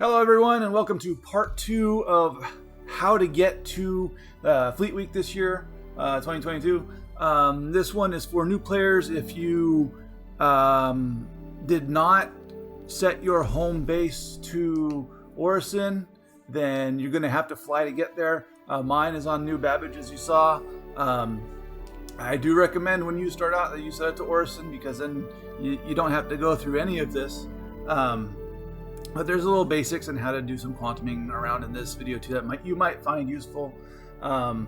Hello everyone, and welcome to part 2 of how to get to Fleet Week this year, 2022. This one is for new players. If you did not set your home base to Orison, then you're going to have to fly to get there. Mine is on New Babbage, as you saw. I do recommend when you start out that you set it to Orison, because then you don't have to go through any of this. But there's a little basics on how to do some quantuming around in this video too that you might find useful. For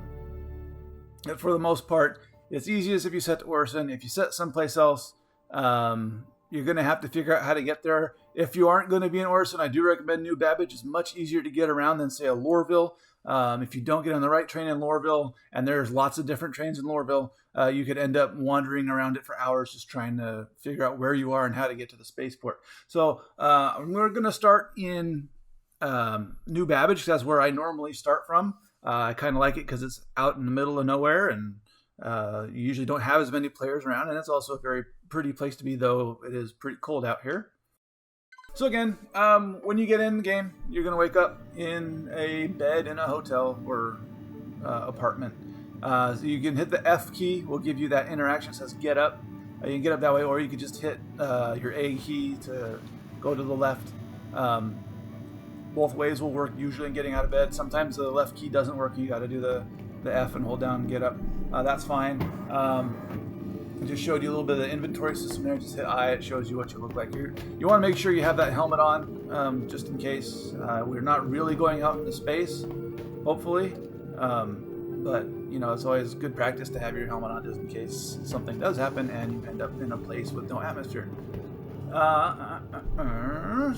the most part, it's easiest if you set to Orison. If you set someplace else, you're going to have to figure out how to get there. If you aren't going to be in Orison, I do recommend New Babbage. It's much easier to get around than, say, a Lorville. If you don't get on the right train in Lorville, and there's lots of different trains in Lorville, you could end up wandering around it for hours just trying to figure out where you are and how to get to the spaceport. So we're going to start in New Babbage, because that's where I normally start from. I kind of like it because it's out in the middle of nowhere, and you usually don't have as many players around, and it's also a very pretty place to be, though it is pretty cold out here. So again, when you get in the game, you're going to wake up in a bed in a hotel or apartment. So you can hit the F key, will give you that interaction that says get up. You can get up that way, or you can just hit your A key to go to the left. Both ways will work usually in getting out of bed. Sometimes the left key doesn't work. You got to do the F and hold down and get up. That's fine. I just showed you a little bit of the inventory system there. Just hit I, it shows you what you look like. You want to make sure you have that helmet on, just in case. We're not really going out into space, hopefully. But, you know, it's always good practice to have your helmet on just in case something does happen and you end up in a place with no atmosphere.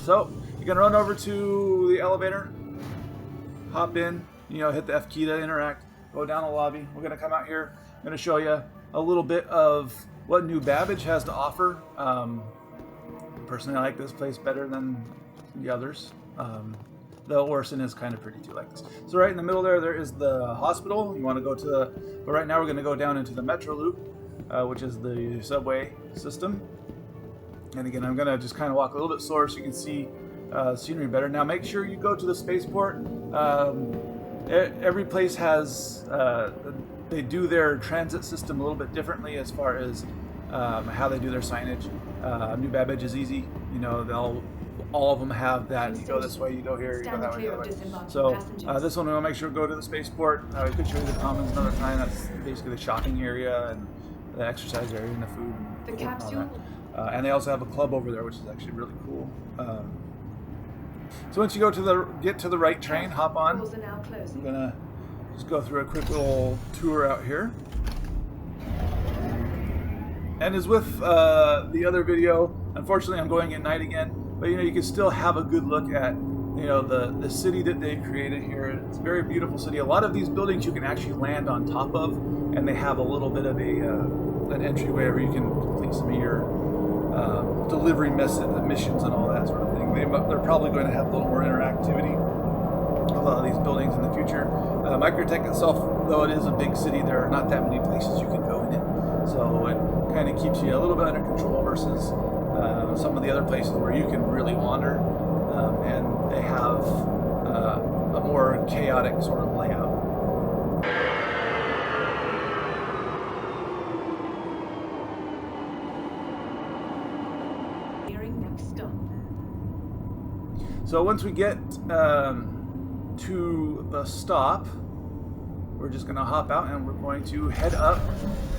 So, you're going to run over to the elevator, hop in, hit the F key to interact, go down the lobby. We're going to come out here. I'm going to show you a little bit of what New Babbage has to offer. Personally, I like this place better than the others. Though Orison is kind of pretty too like this. So right in the middle there is the hospital. You want to go to but right now we're going to go down into the Metro Loop, which is the subway system. And again, I'm going to just kind of walk a little bit slower so you can see scenery better. Now make sure you go to the spaceport. Every place has they do their transit system a little bit differently as far as how they do their signage. New Babbage is easy. All of them have that. You go this way, you go here, you go that way, the other way. So this one we want to make sure to go to the spaceport. We could show you the commons another time. That's basically the shopping area and the exercise area and the food and all that. And they also have a club over there, which is actually really cool. So once you go to get to the right train, hop on. I'm gonna just go through a quick little tour out here. And as with the other video, unfortunately I'm going at night again, but you can still have a good look at the city that they've created here. It's a very beautiful city. A lot of these buildings you can actually land on top of, and they have a little bit of an entryway where you can complete some of your delivery missions and all that sort of thing. They're probably going to have a little more interactivity with a lot of these buildings in the future. Microtech itself, though it is a big city, there are not that many places you can go in it. So it kind of keeps you a little bit under control versus some of the other places where you can really wander, and they have a more chaotic sort of layout. So once we get to the stop, we're just going to hop out and we're going to head up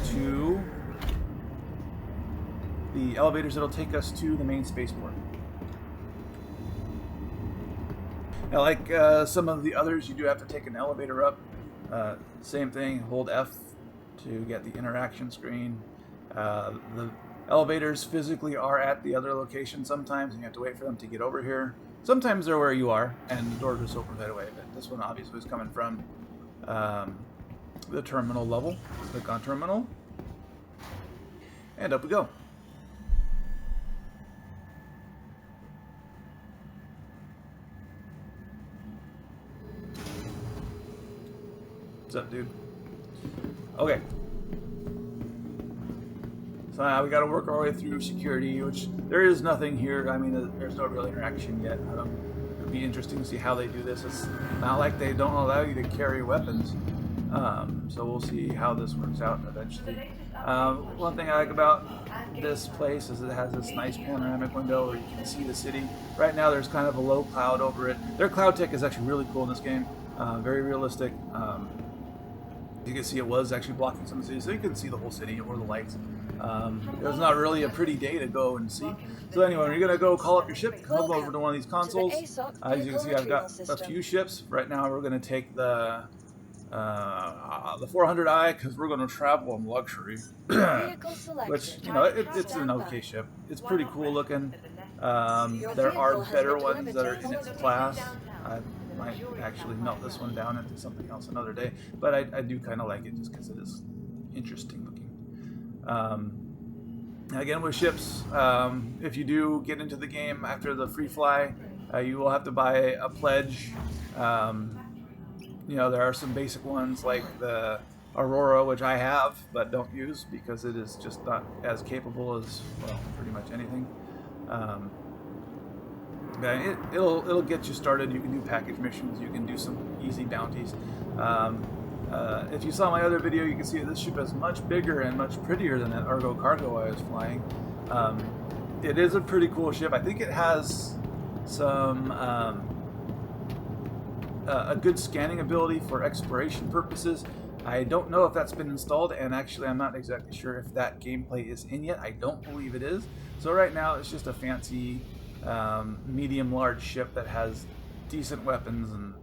to the elevators that'll take us to the main spaceport. Now, like some of the others, you do have to take an elevator up. Same thing, hold F to get the interaction screen. The elevators physically are at the other location sometimes, and you have to wait for them to get over here. Sometimes they're where you are, and the door just opens right away. But this one obviously is coming from the terminal level. Click on terminal, and up we go. What's up, dude? Okay. So now we got to work our way through security, which there is nothing here. I mean, there's no real interaction yet. It'd be interesting to see how they do this. It's not like they don't allow you to carry weapons. So we'll see how this works out eventually. One thing I like about this place is it has this nice panoramic window where you can see the city. Right now there's kind of a low cloud over it. Their cloud tech is actually really cool in this game. Very realistic. You can see it was actually blocking some of the city, so you can see the whole city or the lights. It was not really a pretty day to go and see. So anyway, when you're going to go call up your ship, come over to one of these consoles. As you can see, I've got a few ships. Right now we're going to take the 400i because we're going to travel in luxury. Which, you know, it's an okay ship. It's pretty cool looking. There are better ones that are in its class. I might actually melt this one down into something else another day, but I do kind of like it just because it is interesting looking. Again, with ships, if you do get into the game after the free fly, you will have to buy a pledge. You know, there are some basic ones like the Aurora, which I have but don't use because it is just not as capable as, well, pretty much anything. It'll get you started. You can do package missions. You can do some easy bounties. If you saw my other video, you can see that this ship is much bigger and much prettier than that Argo cargo I was flying. It is a pretty cool ship. I think it has some a good scanning ability for exploration purposes. I don't know if that's been installed, and actually I'm not exactly sure if that gameplay is in yet. I don't believe it is. So right now it's just a fancy medium-large ship that has decent weapons and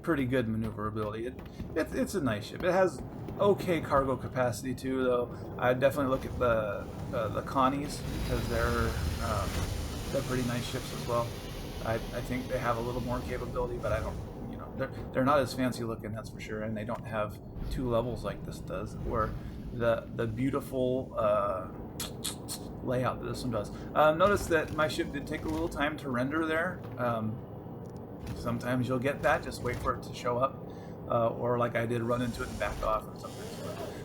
pretty good maneuverability. It's a nice ship. It has okay cargo capacity too, though. I'd definitely look at the Connies because they're pretty nice ships as well. I think they have a little more capability, but I don't, you know, they're not as fancy looking, that's for sure, and they don't have 2 levels like this does, or the beautiful layout that this one does. Notice that my ship did take a little time to render there. Sometimes you'll get that, just wait for it to show up, or like I did, run into it and back off or something.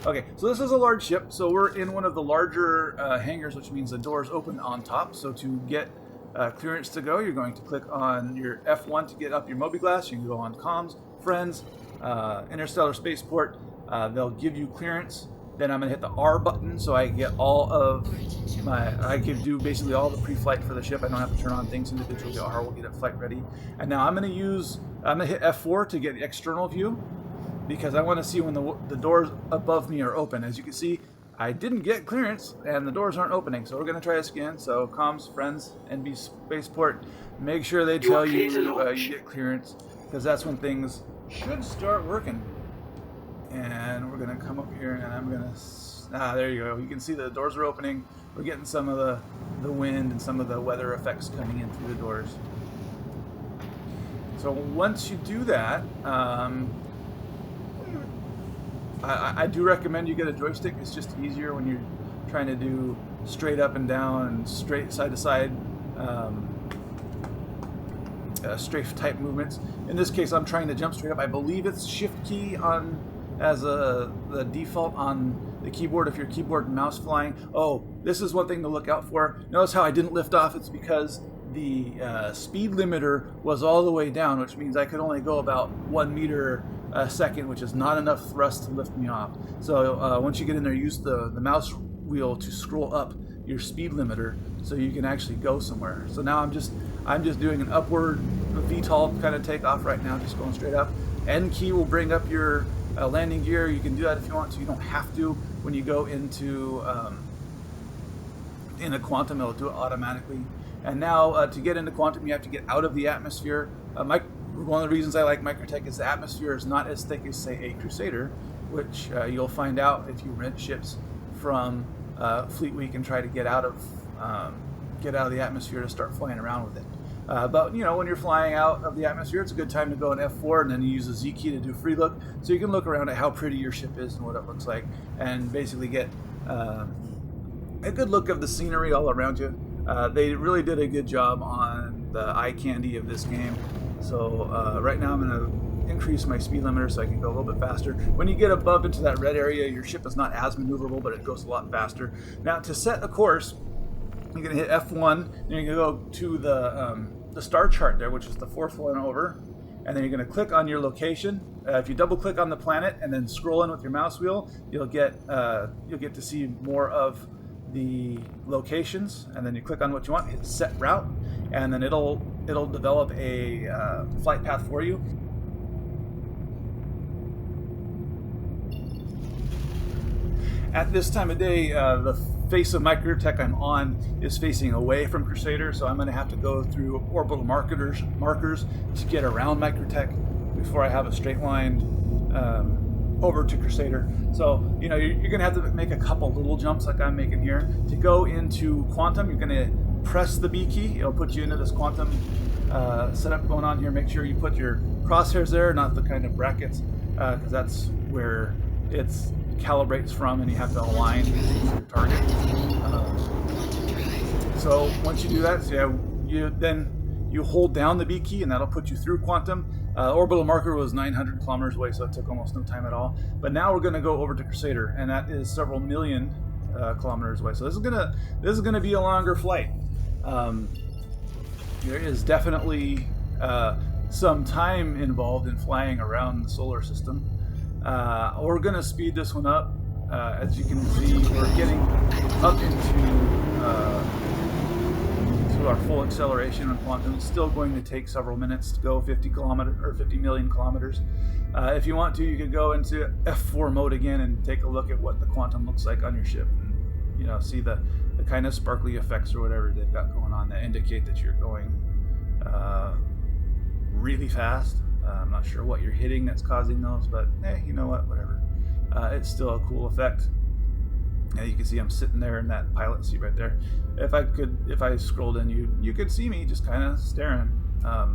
Okay, so this is a large ship, so we're in one of the larger hangars, which means the doors open on top. So to get clearance to go, you're going to click on your F1 to get up your mobi-glass. You can go on comms, friends, interstellar spaceport. They'll give you clearance. Then I'm going to hit the R button so I get all of I can do basically all the pre-flight for the ship. I don't have to turn on things individually. The R will get it flight ready. And now I'm going to hit F4 to get the external view because I want to see when the doors above me are open. As you can see, I didn't get clearance and the doors aren't opening. So we're going to try this again. So comms, friends, NB spaceport, make sure they tell you you get clearance because that's when things should start working. And we're going to come up here and I'm going to... there you go. You can see the doors are opening. We're getting some of the wind and some of the weather effects coming in through the doors. So once you do that, I do recommend you get a joystick. It's just easier when you're trying to do straight up and down and straight side to side strafe type movements. In this case, I'm trying to jump straight up. I believe it's Shift key as the default on the keyboard if you're keyboard and mouse flying. Oh, this is one thing to look out for. Notice how I didn't lift off. It's because the speed limiter was all the way down, which means I could only go about 1 meter a second, which is not enough thrust to lift me off. So once you get in there, use the mouse wheel to scroll up your speed limiter so you can actually go somewhere. So now I'm just doing an upward VTOL kind of takeoff right now, just going straight up. N key will bring up your landing gear. You can do that if you want to. You don't have to. When you go into in a quantum, it'll do it automatically. And now to get into quantum, you have to get out of the atmosphere. One of the reasons I like Microtech is the atmosphere is not as thick as, say, a Crusader, which you'll find out if you rent ships from Fleet Week and try to get out of the atmosphere to start flying around with it. But you know, when you're flying out of the atmosphere, it's a good time to go in F4 and then you use the Z key to do free look, so you can look around at how pretty your ship is and what it looks like, and basically get a good look of the scenery all around you. They really did a good job on the eye candy of this game. So right now I'm going to increase my speed limiter so I can go a little bit faster. When you get above into that red area, your ship is not as maneuverable, but it goes a lot faster. Now to set a course, you're going to hit F1, and you're going to go to the the star chart there, which is the fourth one over, and then you're going to click on your location. If you double click on the planet and then scroll in with your mouse wheel, you'll get to see more of the locations, and then you click on what you want, hit set route, and then it'll develop a flight path for you. At this time of day, the face of Microtech I'm on is facing away from Crusader, so I'm going to have to go through orbital markers to get around Microtech before I have a straight line over to Crusader. So, you know, you're going to have to make a couple little jumps like I'm making here. To go into Quantum, you're going to press the B key. It'll put you into this Quantum setup going on here. Make sure you put your crosshairs there, not the kind of brackets, because that's where it's calibrates from, and you have to align to your target. So once you do that, so you hold down the B key, and that'll put you through Quantum. Orbital marker was 900 kilometers away, so it took almost no time at all. But now we're going to go over to Crusader, and that is several million kilometers away. So this is gonna be a longer flight. There is definitely some time involved in flying around the solar system. We're going to speed this one up. As you can see, we're getting up into our full acceleration on Quantum. It's still going to take several minutes to go 50 million kilometers. If you want to, you could go into F4 mode again and take a look at what the Quantum looks like on your ship, and, you know, see the kind of sparkly effects or whatever they've got going on that indicate that you're going really fast. I'm not sure what you're hitting that's causing those, but you know what, whatever. It's still a cool effect. Yeah, you can see I'm sitting there in that pilot seat right there. If I scrolled in, you could see me just kind of staring. I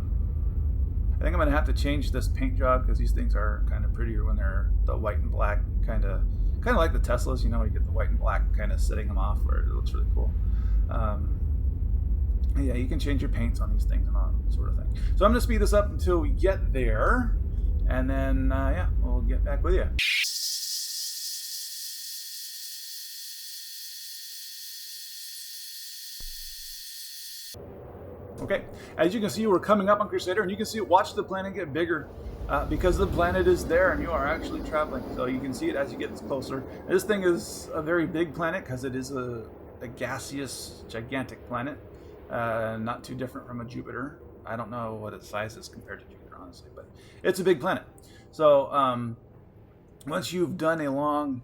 think I'm gonna have to change this paint job, because these things are kind of prettier when they're the white and black, kind of like the Teslas. You know, you get the white and black kind of setting them off where it looks really cool. Yeah, you can change your paints on these things and all that sort of thing. So I'm going to speed this up until we get there, and then, yeah, we'll get back with you. Okay, as you can see, we're coming up on Crusader, and you can see, watch the planet get bigger because the planet is there and you are actually traveling. So you can see it as you get closer. This thing is a very big planet because it is a gaseous, gigantic planet. Not too different from a Jupiter. I don't know what its size is compared to Jupiter, honestly, but it's a big planet. So once you've done a long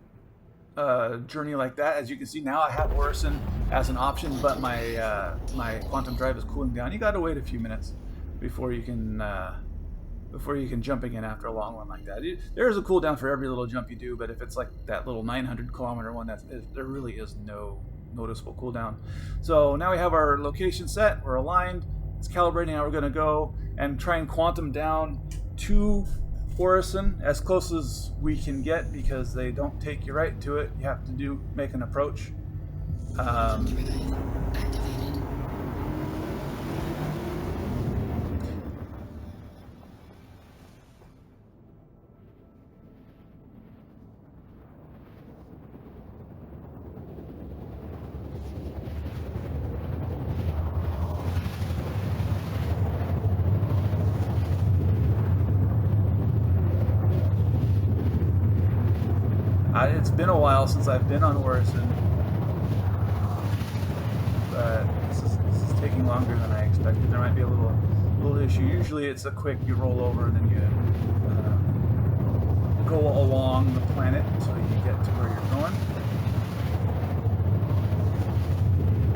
journey like that, as you can see now, I have Orison as an option, but my Quantum drive is cooling down. You got to wait a few minutes before you can jump again after a long one like that. There is a cooldown for every little jump you do, but if it's like that little 900 kilometer one, there really is no noticeable cooldown. So now we have our location set, we're aligned, it's calibrating. Now we're going to go and try and Quantum down to Orison as close as we can get, because they don't take you right to it. You have to make an approach. It's been a while since I've been on Orison, but this is taking longer than I expected. There might be a little issue. Usually it's a quick, you roll over and then you go along the planet until you get to where you're going.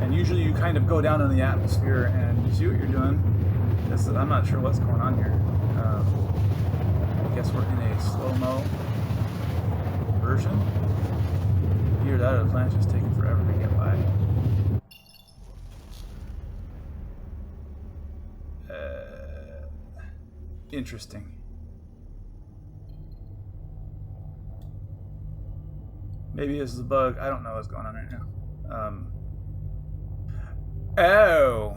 And usually you kind of go down in the atmosphere and you see what you're doing. I'm not sure what's going on here. I guess we're in a slow-mo version. Either that or the planet's just taking forever to get by. Interesting. Maybe this is a bug. I don't know what's going on right now. Oh,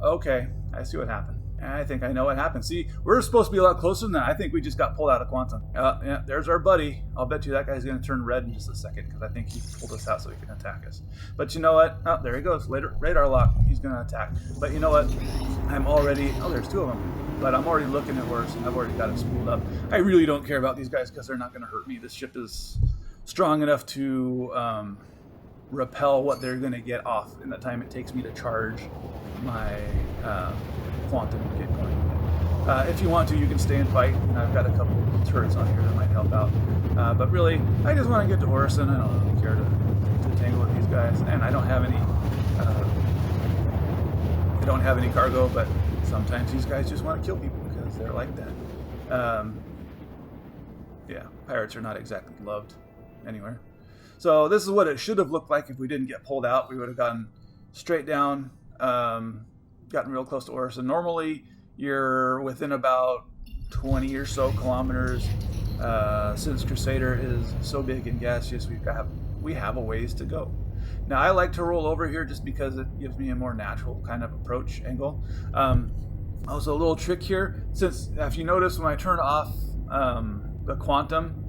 okay. I see what happened. I think I know what happened. See, we're supposed to be a lot closer than that. I think we just got pulled out of quantum. Yeah, there's our buddy. I'll bet you that guy's going to turn red in just a second because I think he pulled us out so he can attack us. But you know what? Oh, there he goes. Radar lock. He's going to attack. But you know what? I'm already... Oh, there's two of them. But I'm already looking at Orison. I've already got it spooled up. I really don't care about these guys because they're not going to hurt me. This ship is strong enough to repel what they're going to get off in the time it takes me to charge my quantum and get going. If you want to, you can stay and fight. I've got a couple of turrets on here that might help out. But really, I just want to get to Orison. I don't really care to tangle with these guys. And I don't have any cargo, but sometimes these guys just want to kill people because they're like that. Yeah, pirates are not exactly loved anywhere. So this is what it should have looked like if we didn't get pulled out. We would have gone straight down, gotten real close to Orison. Normally, you're within about 20 or so kilometers. Since Crusader is so big and gaseous, we have a ways to go. Now, I like to roll over here just because it gives me a more natural kind of approach angle. Also, a little trick here, since if you notice when I turned off the quantum,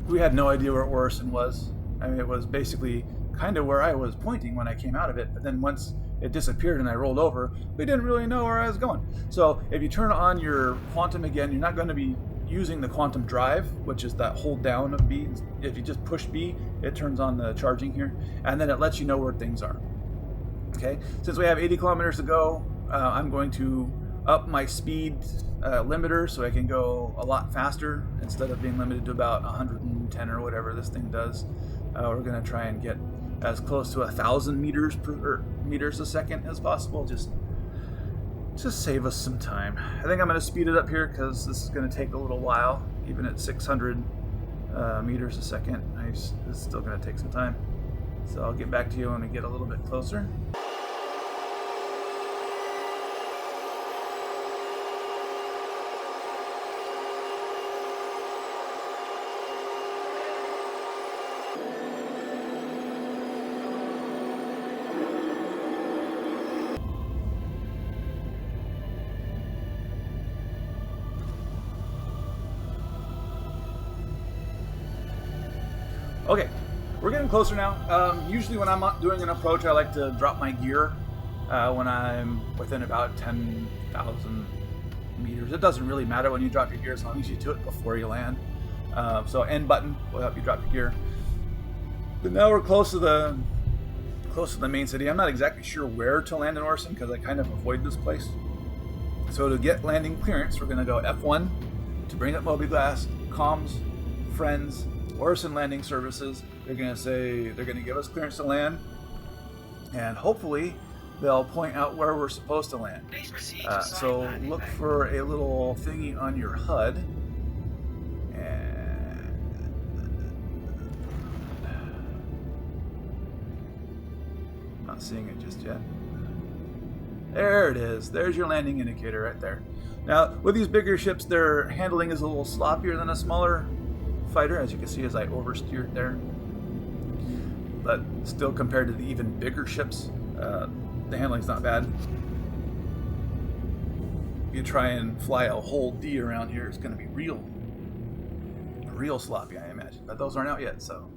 we had no idea where Orison was. I mean, it was basically kind of where I was pointing when I came out of it, but then once it disappeared and I rolled over, we didn't really know where I was going. So if you turn on your quantum again, you're not going to be using the quantum drive, which is that hold down of B. If you just push B, it turns on the charging here, and then it lets you know where things are. Okay, since we have 80 kilometers to go, I'm going to up my speed limiter so I can go a lot faster instead of being limited to about 110 or whatever this thing does. We're going to try and get as close to 1,000 meters a second as possible. Just save us some time. I think I'm going to speed it up here because this is going to take a little while. Even at 600 meters a second, it's still going to take some time. So I'll get back to you when we get a little bit closer. Okay, we're getting closer now. Usually when I'm doing an approach, I like to drop my gear when I'm within about 10,000 meters. It doesn't really matter when you drop your gear as long as you do it before you land. So N button will help you drop your gear. But now we're close to the main city. I'm not exactly sure where to land in Orison because I kind of avoid this place. So to get landing clearance, we're going to go F1 to bring up mobiGlas, comms, friends, Orison landing services. They're going to say they're going to give us clearance to land, and hopefully they'll point out where we're supposed to land. So look for a little thingy on your HUD, and I'm not seeing it just yet. There it is. There's your landing indicator right there. Now with these bigger ships, their handling is a little sloppier than a smaller fighter, as you can see as I oversteered there, but still compared to the even bigger ships, the handling's not bad. If you try and fly a whole D around here, it's going to be real sloppy, I imagine, but those aren't out yet, so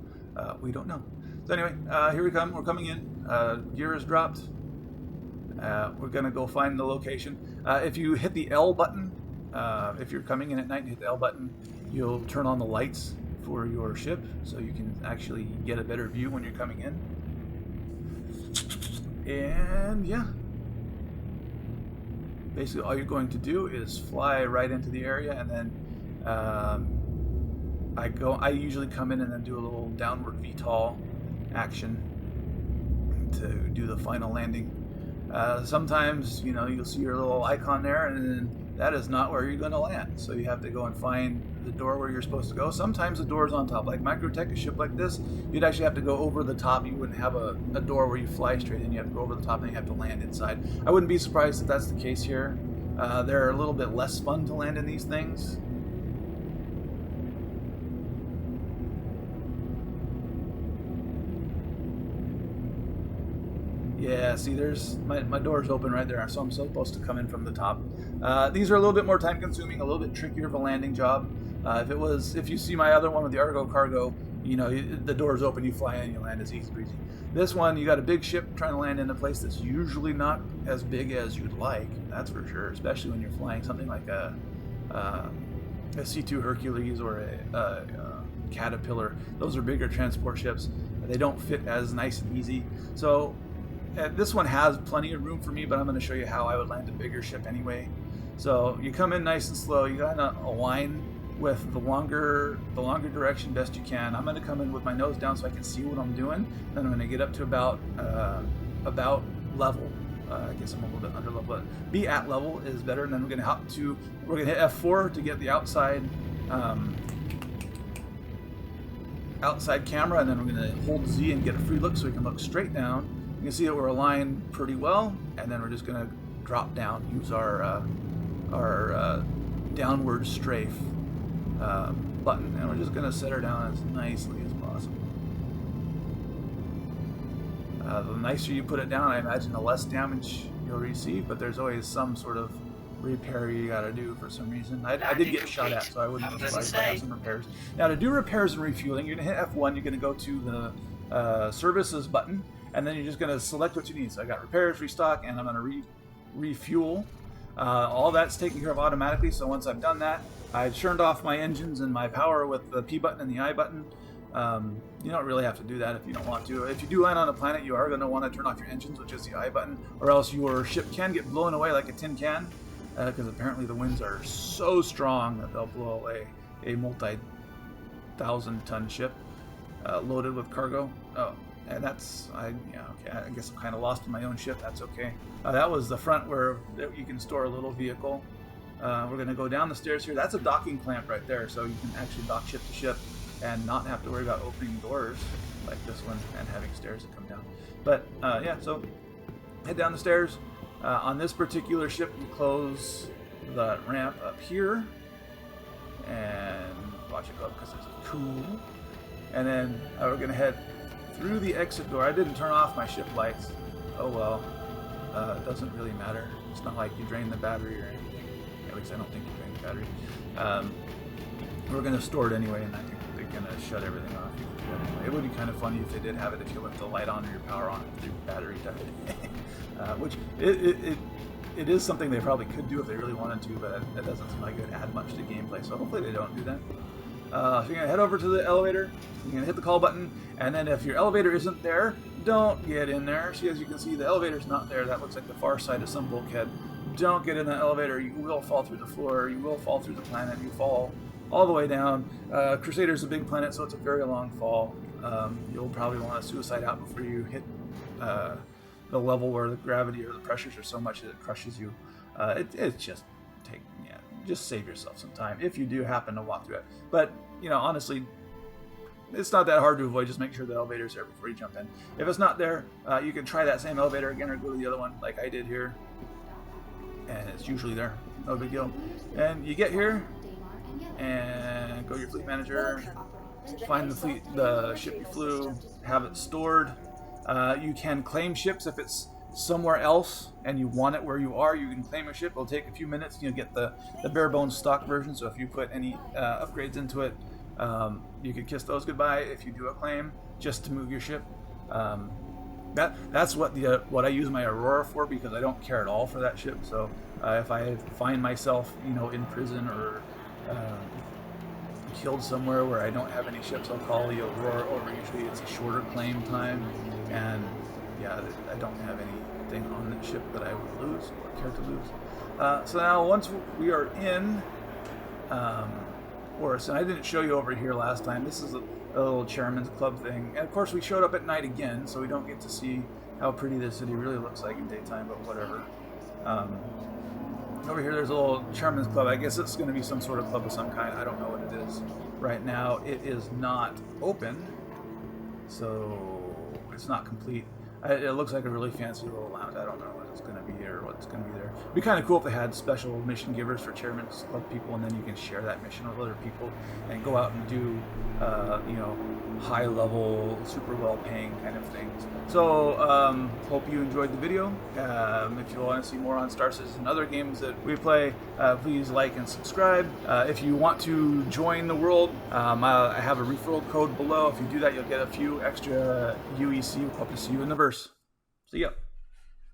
we don't know. So anyway, here we come. We're coming in. Gear is dropped. We're going to go find the location. If you hit the L button, if you're coming in at night and hit the L button, you'll turn on the lights for your ship so you can actually get a better view when you're coming in. And yeah, basically all you're going to do is fly right into the area, and then I usually come in and then do a little downward VTOL action to do the final landing. Sometimes, you know, you'll see your little icon there, and then that is not where you're going to land. So you have to go and find the door where you're supposed to go. Sometimes the door's on top. Like Microtech, a ship like this, you'd actually have to go over the top. You wouldn't have a door where you fly straight in. You have to go over the top and you have to land inside. I wouldn't be surprised if that's the case here. They're a little bit less fun to land in these things. Yeah, see, there's my door's open right there, so I'm supposed to come in from the top. These are a little bit more time consuming, a little bit trickier of a landing job. If you see my other one with the Argo Cargo, you know, the door's open, you fly in, you land, it's easy breezy. This one, you got a big ship trying to land in a place that's usually not as big as you'd like, that's for sure, especially when you're flying something like a C2 Hercules or a Caterpillar. Those are bigger transport ships. They don't fit as nice and easy. So this one has plenty of room for me, but I'm going to show you how I would land a bigger ship anyway. So you come in nice and slow. You got to align with the longer direction best you can. I'm going to come in with my nose down so I can see what I'm doing. Then I'm going to get up to about level. I guess I'm a little bit under level, but be at level is better. And then we're going to hit F4 to get the outside camera, and then we're going to hold Z and get a free look so we can look straight down. You can see that we're aligned pretty well, and then we're just going to drop down, use our downward strafe button, and we're just going to set her down as nicely as possible. The nicer you put it down, I imagine the less damage you'll receive, but there's always some sort of repair you got to do for some reason. I did get shot at, so I wouldn't be surprised if I have some repairs. Now, to do repairs and refueling, you're going to hit F1, you're going to go to the services button, and then you're just going to select what you need. So I got repairs, restock, and I'm going to refuel. All that's taken care of automatically, so once I've done that, I've turned off my engines and my power with the P button and the I button. You don't really have to do that if you don't want to. If you do land on a planet, you are going to want to turn off your engines, which is the I button, or else your ship can get blown away like a tin can, because apparently the winds are so strong that they'll blow away a multi-thousand-ton ship loaded with cargo. Oh, and that's, I guess I'm kind of lost in my own ship. That's okay. That was the front where you can store a little vehicle. We're going to go down the stairs here. That's a docking clamp right there, so you can actually dock ship to ship and not have to worry about opening doors like this one and having stairs that come down. But yeah, so head down the stairs. On this particular ship, you close the ramp up here and watch it go up because it's cool. And then we're going to head through the exit door. I didn't turn off my ship lights. Oh well, it doesn't really matter. It's not like you drain the battery or anything. At least I don't think you drain the battery. We're going to store it anyway, and I think they're going to shut everything off. It would be kind of funny if they did have it if you left the light on or your power on if your battery died. Which it is something they probably could do if they really wanted to, but that doesn't seem like it would add much to gameplay, so hopefully they don't do that. So you're going to head over to the elevator, you're going to hit the call button, and then if your elevator isn't there, don't get in there. See, as you can see, the elevator's not there. That looks like the far side of some bulkhead. Don't get in the elevator. You will fall through the floor. You will fall through the planet. You fall all the way down. Crusader's a big planet, so it's a very long fall. You'll probably want to suicide out before you hit the level where the gravity or the pressures are so much that it crushes you. It's just just save yourself some time if you do happen to walk through it. But you know, honestly, it's not that hard to avoid. Just make sure the elevator's there before you jump in. If it's not there, you can try that same elevator again or go to the other one like I did here, and it's usually there. No big deal. And you get here and go to your fleet manager, find the ship you flew, have it stored. You can claim ships if it's somewhere else and you want it where you are. You can claim a ship. It'll take a few minutes. You'll get the bare bones stock version, so if you put any upgrades into it, you can kiss those goodbye if you do a claim just to move your ship. That's what I use my Aurora for, because I don't care at all for that ship. So if I find myself, you know, in prison or killed somewhere where I don't have any ships, I'll call the Aurora over. Usually it's a shorter claim time, and yeah, I don't have anything on that ship that I would lose or care to lose. So now once we are in Orison, I didn't show you over here last time. This is a little Chairman's Club thing. And of course we showed up at night again, so we don't get to see how pretty this city really looks like in daytime, but whatever. Over here there's a little Chairman's Club. I guess it's going to be some sort of club of some kind. I don't know what it is. Right now it is not open, so it's not complete. It looks like a really fancy little lounge. I don't know what is going to be there or what's going to be there. It'd be kind of cool if they had special mission givers for chairmen of people, and then you can share that mission with other people and go out and do, you know, high level, super well paying kind of things. So hope you enjoyed the video. If you want to see more on Star Citizen and other games that we play, please like and subscribe. If you want to join the world, I have a referral code below. If you do that, you'll get a few extra UEC. Hope to see you in the verse. See ya.